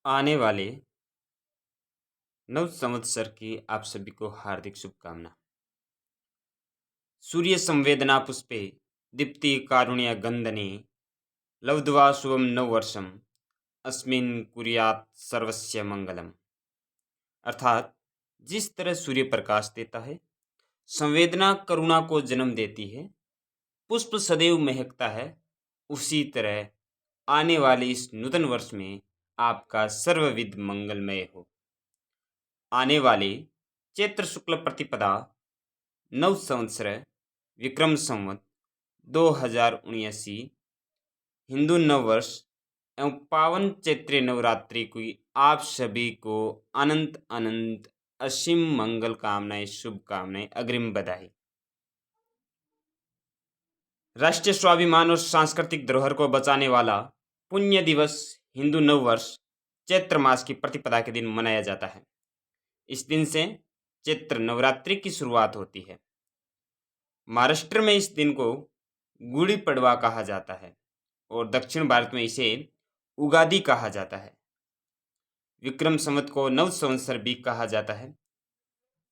आने वाले नव संवत्सर की आप सभी को हार्दिक शुभकामना। सूर्य संवेदना पुष्पे दीप्ति कारुण्य गंधने लब्ध्वा शुभम नववर्षम अस्मिन् कुर्यात् सर्वस्य मंगलम। अर्थात जिस तरह सूर्य प्रकाश देता है, संवेदना करुणा को जन्म देती है, पुष्प सदैव महकता है, उसी तरह आने वाले इस नूतन वर्ष में आपका सर्वविध मंगलमय हो। आने वाले चैत्र शुक्ल प्रतिपदा नव संवत्सर विक्रम संवत 2079 हिंदू नव वर्ष एवं पावन चैत्र नवरात्रि की आप सभी को अनंत अनंत असीम मंगल कामनाएं, शुभकामनाएं, अग्रिम बधाई। राष्ट्रीय स्वाभिमान और सांस्कृतिक धरोहर को बचाने वाला पुण्य दिवस हिंदू नव वर्ष चैत्र मास की प्रतिपदा के दिन मनाया जाता है। इस दिन से चैत्र नवरात्रि की शुरुआत होती है। महाराष्ट्र में इस दिन को गुड़ी पड़वा कहा जाता है और दक्षिण भारत में इसे उगादि कहा जाता है। विक्रम संवत को नव संवत्सर भी कहा जाता है।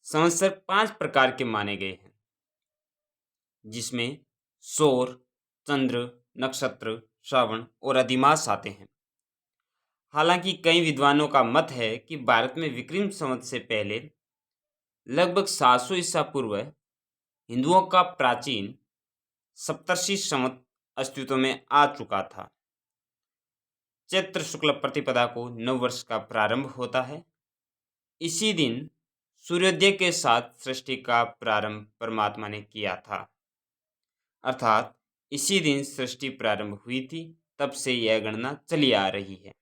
संवत्सर 5 प्रकार के माने गए हैं, जिसमें सौर, चंद्र, नक्षत्र, श्रावण और अधिमास आते हैं। हालांकि कई विद्वानों का मत है कि भारत में विक्रम संवत से पहले लगभग 700 ईसा पूर्व हिंदुओं का प्राचीन सप्तर्षि संवत अस्तित्व में आ चुका था। चैत्र शुक्ल प्रतिपदा को नव वर्ष का प्रारंभ होता है। इसी दिन सूर्योदय के साथ सृष्टि का प्रारंभ परमात्मा ने किया था, अर्थात इसी दिन सृष्टि प्रारंभ हुई थी। तब से यह गणना चली आ रही है।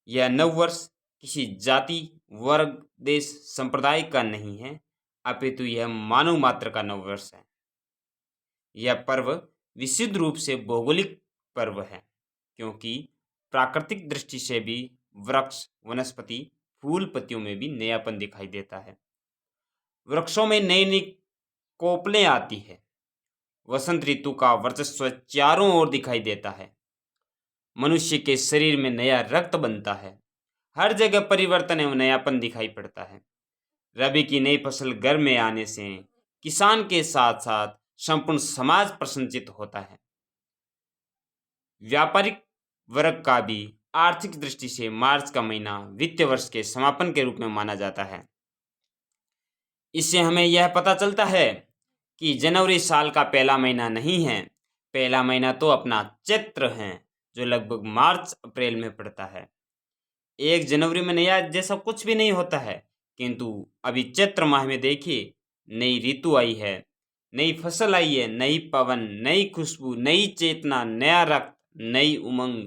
यह नव वर्ष किसी जाति, वर्ग, देश, संप्रदाय का नहीं है, अपितु यह मानव मात्र का नव वर्ष है। यह पर्व विशुद्ध रूप से भौगोलिक पर्व है, क्योंकि प्राकृतिक दृष्टि से भी वृक्ष, वनस्पति, फूल पत्तियों में भी नयापन दिखाई देता है। वृक्षों में नई नई कोपलें आती है। वसंत ऋतु का वर्चस्व चारों ओर दिखाई देता है। मनुष्य के शरीर में नया रक्त बनता है। हर जगह परिवर्तन एवं नयापन दिखाई पड़ता है। रबी की नई फसल घर में आने से किसान के साथ साथ संपूर्ण समाज प्रसन्नचित्त होता है। व्यापारिक वर्ग का भी आर्थिक दृष्टि से मार्च का महीना वित्तीय वर्ष के समापन के रूप में माना जाता है। इससे हमें यह पता चलता है कि जनवरी साल का पहला महीना नहीं है। पहला महीना तो अपना चैत्र है, जो लगभग मार्च अप्रैल में पड़ता है। 1 जनवरी में नया जैसा कुछ भी नहीं होता है, किंतु अभी चैत्र माह में देखिए, नई ऋतु आई है, नई फसल आई है, नई पवन, नई खुशबू, नई चेतना, नया रक्त, नई उमंग,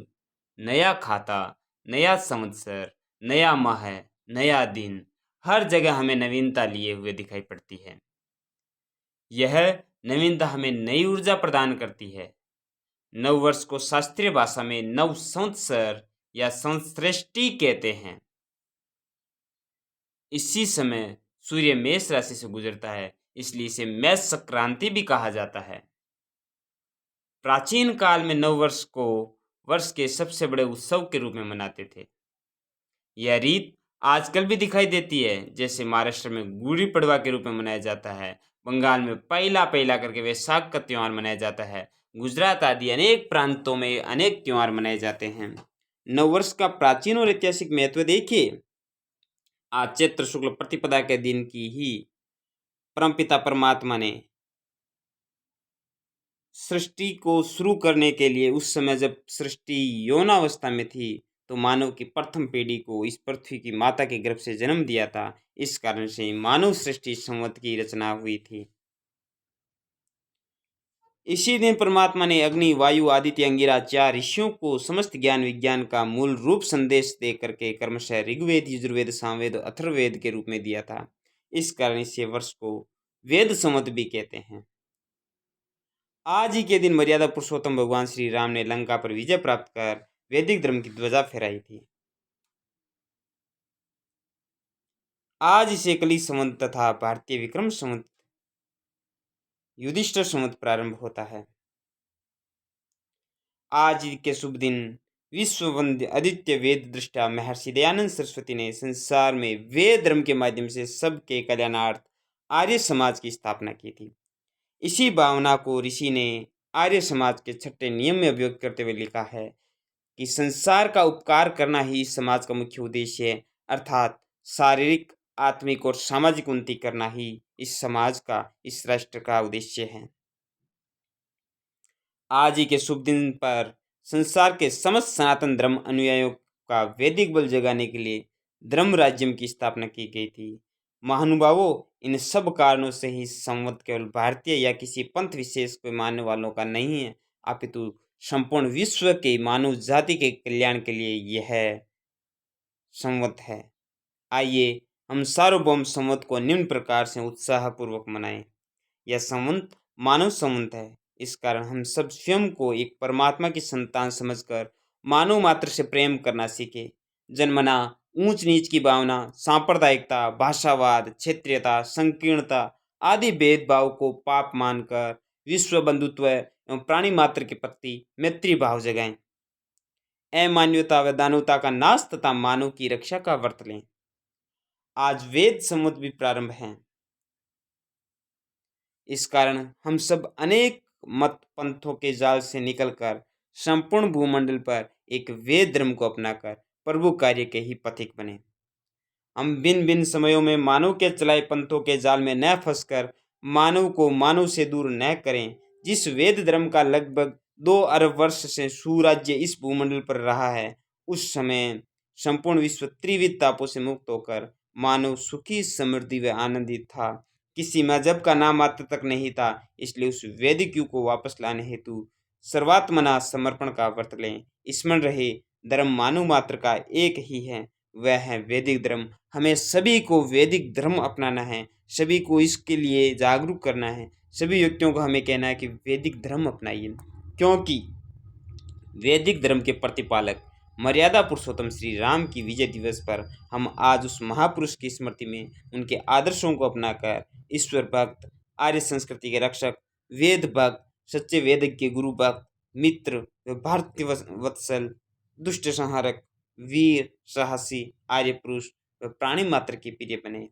नया खाता, नया संवत्सर, नया माह, नया दिन, हर जगह हमें नवीनता लिए हुए दिखाई पड़ती है। यह नवीनता हमें नई ऊर्जा प्रदान करती है। नव वर्ष को शास्त्रीय भाषा में नव संवत्सर या संश्रेष्टि कहते हैं। इसी समय सूर्य मेष राशि से गुजरता है, इसलिए इसे मेष संक्रांति भी कहा जाता है। प्राचीन काल में नव वर्ष को वर्ष के सबसे बड़े उत्सव के रूप में मनाते थे। यह रीत आजकल भी दिखाई देती है, जैसे महाराष्ट्र में गुड़ी पड़वा के रूप में मनाया जाता है, बंगाल में पहला पहला करके वैशाख का त्योहार मनाया जाता है, गुजरात आदि अनेक प्रांतों में अनेक त्योहार मनाए जाते हैं। नववर्ष का प्राचीन और ऐतिहासिक महत्व देखिए। आज चैत्र शुक्ल प्रतिपदा के दिन की ही परमपिता परमात्मा ने सृष्टि को शुरू करने के लिए, उस समय जब सृष्टि यौनावस्था में थी, तो मानव की प्रथम पीढ़ी को इस पृथ्वी की माता के गर्भ से जन्म दिया था। इस कारण से मानव सृष्टि संवत की रचना हुई थी। इसी दिन परमात्मा ने अग्नि, वायु, आदित्य, अंगिरा 4 ऋषियों को समस्त ज्ञान विज्ञान का मूल रूप संदेश दे करके क्रमशः ऋग्वेद, यजुर्वेद, सामवेद, अथर्ववेद के रूप में दिया था। इस कारण इस वर्ष को वेद संवत भी कहते हैं। आज ही के दिन मर्यादा पुरुषोत्तम भगवान श्री राम ने लंका पर विजय प्राप्त कर वैदिक धर्म की ध्वजा फहराई थी। आज इसे कली संवत तथा भारतीय विक्रम संवत युधिष्ठिर संवत प्रारंभ होता है। आज के शुभ दिन विश्ववंद्य आदित्य वेद दृष्टा महर्षि दयानंद सरस्वती ने संसार में वेद धर्म के माध्यम से सबके कल्याणार्थ आर्य समाज की स्थापना की थी। इसी भावना को ऋषि ने आर्य समाज के छठे नियम में अभिव्यक्त करते हुए लिखा है कि संसार का उपकार करना ही इस समाज का मुख्य उद्देश्य है, अर्थात शारीरिक, आत्मिक और सामाजिक उन्नति करना ही इस समाज का, इस राष्ट्र का उद्देश्य है। आज ही के शुभ दिन पर संसार के समस्त सनातन धर्म अनुयायियों का वैदिक बल जगाने के लिए धर्म राज्यम की स्थापना की गई थी। महानुभावों, इन सब कारणों से ही संवत केवल भारतीय या किसी पंथ विशेष को मानने वालों का नहीं है, अपितु संपूर्ण विश्व के मानव जाति के कल्याण के लिए यह संवत है। आइए हम सार्वभौम संवत को निम्न प्रकार से उत्साहपूर्वक मनाएं। यह संवत मानव संवत है। इस कारण हम सब स्वयं को एक परमात्मा की संतान समझकर मानव मात्र से प्रेम करना सीखे। जन्मना ऊंच नीच की भावना, सांप्रदायिकता, भाषावाद, क्षेत्रीयता, संकीर्णता आदि भेदभाव को पाप मानकर विश्व बंधुत्व एवं प्राणी मात्र के प्रति मैत्री भाव जगाएं। अमानवीयता व दानवता का नाश तथा मानव की रक्षा का व्रत लें। आज वेद संवत भी प्रारंभ है। इस कारण हम सब अनेक मत पंथों के जाल से निकलकर संपूर्ण भूमंडल पर एक वेद धर्म को अपनाकर प्रभु कार्य के ही पथिक बने। हम भिन्न भिन्न समयों में मानव के चलाए पंथों के जाल में न फंसकर मानव को मानव से दूर न करें। जिस वेद धर्म का लगभग 2 अरब वर्ष से सुराज्य इस भूमंडल पर रहा है, उस समय संपूर्ण विश्व त्रिविध तापों से मुक्त होकर मानव सुखी, समृद्धि व आनंदित था। किसी मजहब का नाम मात्र तक नहीं था। इसलिए उस वैदिक युग को वापस लाने हेतु सर्वात्मना समर्पण का व्रत लें। स्मरण रहे, धर्म मानव मात्र का एक ही है, वह है वैदिक धर्म। हमें सभी को वैदिक धर्म अपनाना है, सभी को इसके लिए जागरूक करना है। सभी व्यक्तियों को हमें कहना है कि वैदिक धर्म अपनाइए, क्योंकि वैदिक धर्म के प्रतिपालक मर्यादा पुरुषोत्तम श्री राम की विजय दिवस पर हम आज उस महापुरुष की स्मृति में उनके आदर्शों को अपनाकर ईश्वर भक्त, आर्य संस्कृति के रक्षक, वेद भक्त, सच्चे वेद के गुरु भक्त, मित्र व भारतीय वत्सल, दुष्ट संहारक, वीर, साहसी, आर्य पुरुष व प्राणी मात्र के प्रिय बने।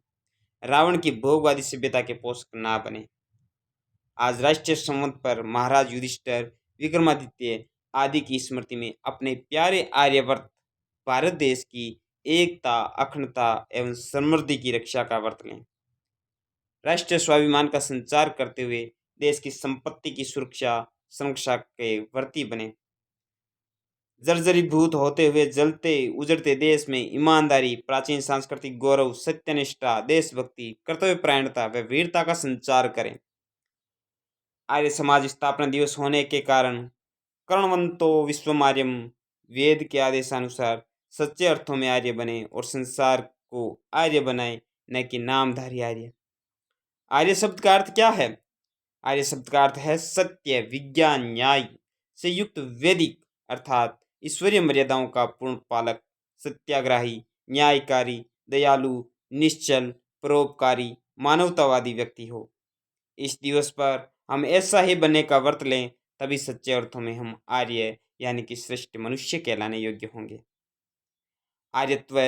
रावण की भोगवादी सभ्यता के पोषक ना बने। आज राष्ट्रीय संवत पर महाराज युधिष्ठिर, विक्रमादित्य आदि की स्मृति में अपने प्यारे आर्यवर्त भारत देश की एकता, अखंडता एवं समृद्धि की रक्षा का व्रत लें। राष्ट्रीय स्वाभिमान का संचार करते हुए देश की संपत्ति की सुरक्षा, संरक्षा के व्रती बने। जर्जरीभूत होते हुए जलते उजड़ते देश में ईमानदारी, प्राचीन सांस्कृतिक गौरव, सत्यनिष्ठा, देशभक्ति, कर्तव्यपरायणता व वीरता का संचार करें। आर्य समाज स्थापना दिवस होने के कारण कर्णवंतो विश्वमार्यम, वेद के आदेशानुसार सच्चे अर्थों में आर्य बने और संसार को आर्य बनाए, न कि नामधारी आर्य। आर्य शब्द का अर्थ क्या है? आर्य शब्द का अर्थ है सत्य, विज्ञान, न्याय से युक्त वैदिक अर्थात ईश्वरीय मर्यादाओं का पूर्ण पालक, सत्याग्रही, न्यायकारी, दयालु, निश्चल, परोपकारी, मानवतावादी व्यक्ति हो। इस दिवस पर हम ऐसा ही बनने का व्रत लें, तभी सच्चे अर्थों में हम आर्य यानी कि श्रेष्ठ मनुष्य कहलाने योग्य होंगे। आर्यत्व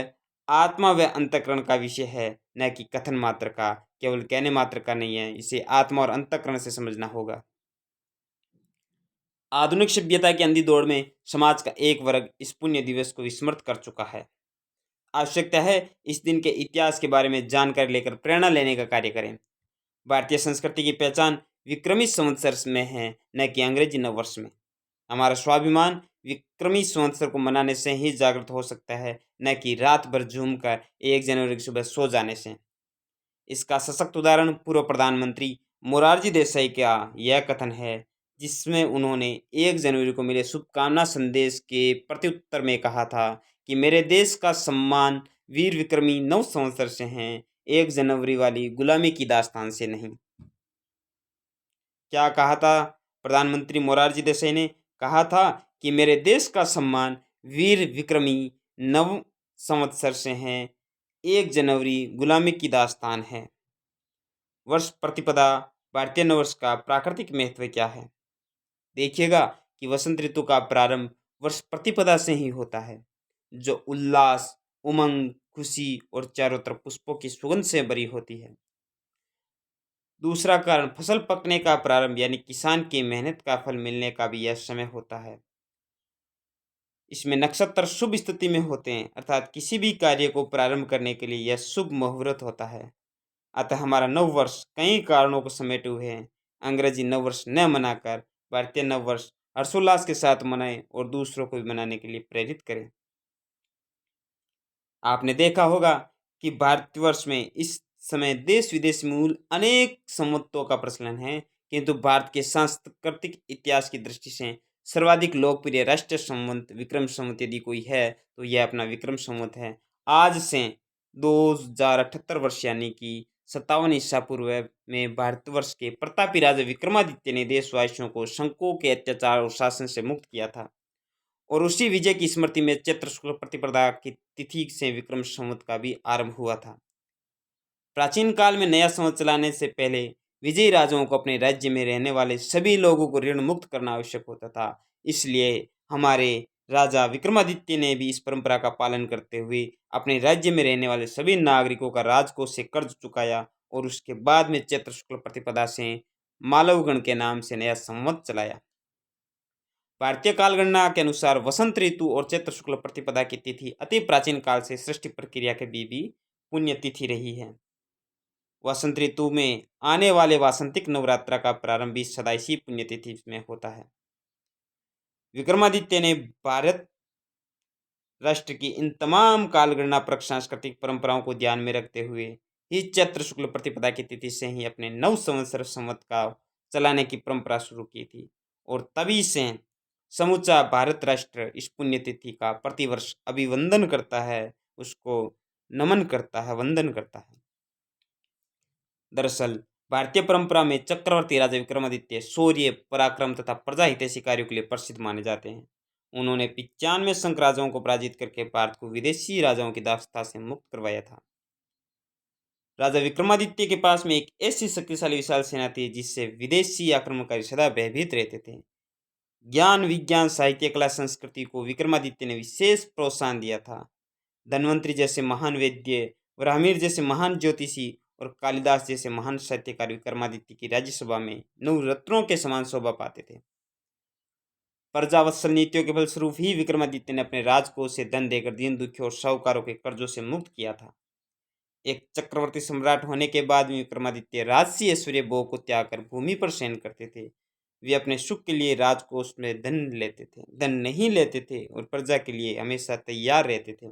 आत्मा व अंतःकरण का विषय है, न कि कथन मात्र का, केवल कहने मात्र का नहीं है। इसे आत्मा और अंतःकरण से समझना होगा। आधुनिक सभ्यता की अंधी दौड़ में समाज का एक वर्ग इस पुण्य दिवस को विस्मृत कर चुका है। आवश्यकता है इस दिन के इतिहास के बारे में जानकारी लेकर प्रेरणा लेने का कार्य करें। भारतीय संस्कृति की पहचान विक्रमी संवत्सर में है, न कि अंग्रेजी नववर्ष में। हमारा स्वाभिमान विक्रमी संवत्सर को मनाने से ही जागृत हो सकता है, न कि रात भर झूमकर 1 जनवरी की सुबह सो जाने से। इसका सशक्त उदाहरण पूर्व प्रधानमंत्री मोरारजी देसाई का यह कथन है, जिसमें उन्होंने 1 जनवरी को मिले शुभकामना संदेश के प्रत्युत्तर में कहा था कि मेरे देश का सम्मान वीर विक्रमी नव संवत्सर से है, 1 जनवरी वाली गुलामी की दास्तान से नहीं। क्या कहा था प्रधानमंत्री मोरारजी देसाई ने? कहा था कि मेरे देश का सम्मान वीर विक्रमी नव संवत्सर से है, 1 जनवरी गुलामी की दास्तान है। वर्ष प्रतिपदा भारतीय नववर्ष का प्राकृतिक महत्व क्या है? देखिएगा कि वसंत ऋतु का प्रारंभ वर्ष प्रतिपदा से ही होता है, जो उल्लास, उमंग, खुशी और चारों तरफ पुष्पों की सुगंध से भरी होती है। दूसरा कारण फसल पकने का प्रारंभ यानी किसान की मेहनत का फल मिलने का भी यह समय होता है। इसमें नक्षत्र शुभ स्थिति में होते हैं, अर्थात किसी भी कार्य को प्रारंभ करने के लिए यह शुभ मुहूर्त होता है। अतः हमारा नव वर्ष कई कारणों को समेटे हुए हैं। अंग्रेजी नव वर्ष न मनाकर भारतीय नव वर्ष हर्षोल्लास के साथ मनाएं और दूसरों को भी मनाने के लिए प्रेरित करें। आपने देखा होगा कि भारतवर्ष में इस समय देश विदेश में मूल अनेक संवतों का प्रचलन है, किंतु भारत के सांस्कृतिक इतिहास की दृष्टि से सर्वाधिक लोकप्रिय राष्ट्रीय संवत विक्रम संवत यदि कोई है तो यह अपना विक्रम संवत है। आज से 2078 वर्ष यानी कि 57 ईसा पूर्व में भारतवर्ष के प्रतापी राजा विक्रमादित्य ने देशवासियों को शंकों के अत्याचार और शासन से मुक्त किया था, और उसी विजय की स्मृति में चैत्र शुक्ल प्रतिपदा की तिथि से विक्रम संवत का भी आरंभ हुआ था। प्राचीन काल में नया संवत चलाने से पहले विजयी राजाओं को अपने राज्य में रहने वाले सभी लोगों को ऋण मुक्त करना आवश्यक होता था। इसलिए हमारे राजा विक्रमादित्य ने भी इस परंपरा का पालन करते हुए अपने राज्य में रहने वाले सभी नागरिकों का राजकोष से कर्ज चुकाया, और उसके बाद में चैत्र शुक्ल प्रतिपदा से मालवगण के नाम से नया संवत चलाया। भारतीय कालगणना के अनुसार वसंत ऋतु और चैत्र शुक्ल प्रतिपदा की तिथि अति प्राचीन काल से सृष्टि प्रक्रिया के भी पुण्य तिथि रही है। वसंत ऋतु में आने वाले वासंतिक नवरात्र का प्रारंभ भी सदा इसी पुण्यतिथि में होता है। विक्रमादित्य ने भारत राष्ट्र की इन तमाम कालगणना परक सांस्कृतिक परंपराओं को ध्यान में रखते हुए ही चैत्र शुक्ल प्रतिपदा की तिथि से ही अपने नव संवत्सर संवत का चलाने की परंपरा शुरू की थी, और तभी से समूचा भारत राष्ट्र इस पुण्यतिथि का प्रतिवर्ष अभिवंदन करता है, उसको नमन करता है, वंदन करता है। दरअसल भारतीय परंपरा में चक्रवर्ती राजा विक्रमादित्य शौर्य, पराक्रम तथा प्रजा हितैषी कार्यों के लिए प्रसिद्ध माने जाते हैं। उन्होंने 95 संघ राजाओं को पराजित करके भारत को विदेशी राजाओं की दासता से मुक्त करवाया था। राजा विक्रमादित्य के पास में एक ऐसी शक्तिशाली विशाल सेना थी जिससे विदेशी आक्रमणकारी सदा भयभीत रहते थे। ज्ञान, विज्ञान, साहित्य, कला, संस्कृति को विक्रमादित्य ने विशेष प्रोत्साहन दिया था। धन्वंतरी जैसे महान वैद्य, ब्राह्मीर जैसे महान ज्योतिषी और कालिदास जैसे महान साहित्यकार विक्रमादित्य की राज्यसभा में नवरत्नों के समान शोभा पाते थे। प्रजावत्सल नीतियों के फलस्वरूप ही विक्रमादित्य ने अपने राजकोष से धन देकर दीन दुखियों और साहूकारों के कर्जों से मुक्त किया था। एक चक्रवर्ती सम्राट होने के बाद भी विक्रमादित्य राजसी ऐश्वर्य भोग को त्याग कर भूमि पर शयन करते थे। वे अपने सुख के लिए राजकोष में धन नहीं लेते थे और प्रजा के लिए हमेशा तैयार रहते थे।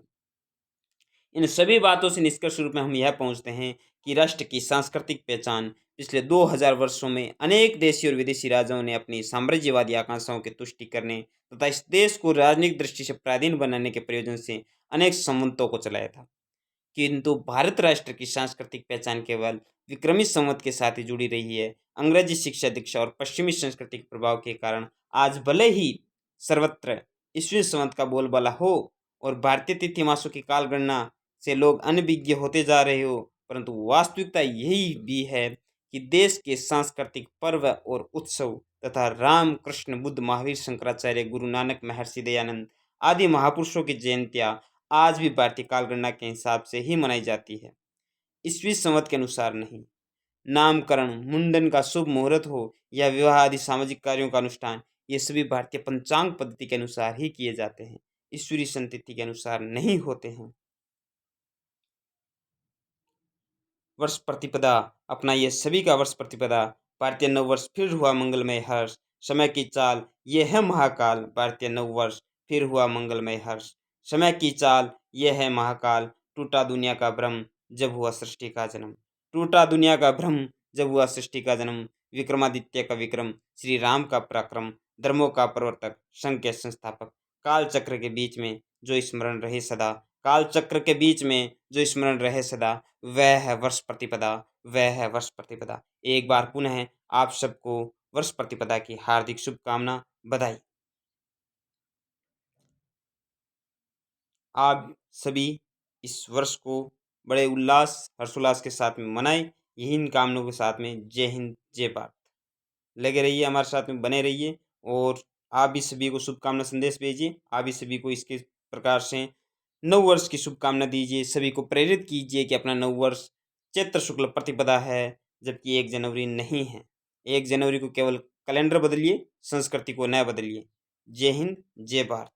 इन सभी बातों से निष्कर्ष रूप में हम यह पहुंचते हैं कि राष्ट्र की सांस्कृतिक पहचान पिछले 2000 वर्षों में अनेक देशी और विदेशी राजाओं ने अपनी साम्राज्यवादी आकांक्षाओं की तुष्टि करने तथा इस देश को राजनीतिक दृष्टि से पराधीन बनाने के प्रयोजन से अनेक संवतों को चलाया था। किंतु भारत राष्ट्र की सांस्कृतिक पहचान केवल विक्रमी संवत के साथ ही जुड़ी रही है। अंग्रेजी शिक्षा दीक्षा और पश्चिमी संस्कृति के प्रभाव के कारण आज भले ही सर्वत्र ईस्वी संवत का बोलबाला हो और भारतीय तिथि मासों की कालगणना से लोग अनभिज्ञ होते जा रहे हो, परंतु वास्तविकता यही भी है कि देश के सांस्कृतिक पर्व और उत्सव तथा राम, कृष्ण, बुद्ध, महावीर, शंकराचार्य, गुरु नानक, महर्षि दयानंद आदि महापुरुषों की जयंतियाँ आज भी भारतीय कालगणना के हिसाब से ही मनाई जाती है, ईस्वी संवत के अनुसार नहीं। नामकरण, मुंडन का शुभ मुहूर्त हो या विवाह आदि सामाजिक कार्यों का अनुष्ठान, ये सभी भारतीय पंचांग पद्धति के अनुसार ही किए जाते हैं, ईश्वरी संतिथि के अनुसार नहीं होते हैं। वर्ष प्रतिपदा अपना ये सभी का वर्ष प्रतिपदा, भारतीय नववर्ष फिर हुआ मंगलमय हर्ष, समय की चाल ये है महाकाल, भारतीय नववर्ष फिर हुआ मंगलमय हर्ष, समय की चाल ये है महाकाल, टूटा दुनिया का भ्रम जब हुआ सृष्टि का जन्म, टूटा दुनिया का भ्रम जब हुआ सृष्टि का जन्म, विक्रमादित्य का विक्रम, श्री राम का पराक्रम, धर्मों का प्रवर्तक, संघ के संस्थापक, काल चक्र के बीच में जो स्मरण रहे सदा, काल चक्र के बीच में जो स्मरण रहे सदा, वह है वर्ष प्रतिपदा, वह है वर्ष प्रतिपदा। एक बार पुनः आप सबको वर्ष प्रतिपदा की हार्दिक शुभकामना, बधाई। आप सभी इस वर्ष को बड़े उल्लास हर्षोल्लास के साथ में मनाएं। यही इन कामनाओं के साथ में जय हिंद, जय भारत। लगे रहिए हमारे साथ में, बने रहिए और आप भी सभी को शुभकामना संदेश भेजिए। आप भी सभी को इसके प्रकार से नव वर्ष की शुभकामना दीजिए। सभी को प्रेरित कीजिए कि अपना नव वर्ष चैत्र शुक्ल प्रतिपदा है, जबकि 1 जनवरी नहीं है। 1 जनवरी को केवल कैलेंडर बदलिए, संस्कृति को न बदलिए। जय हिंद, जय भारत।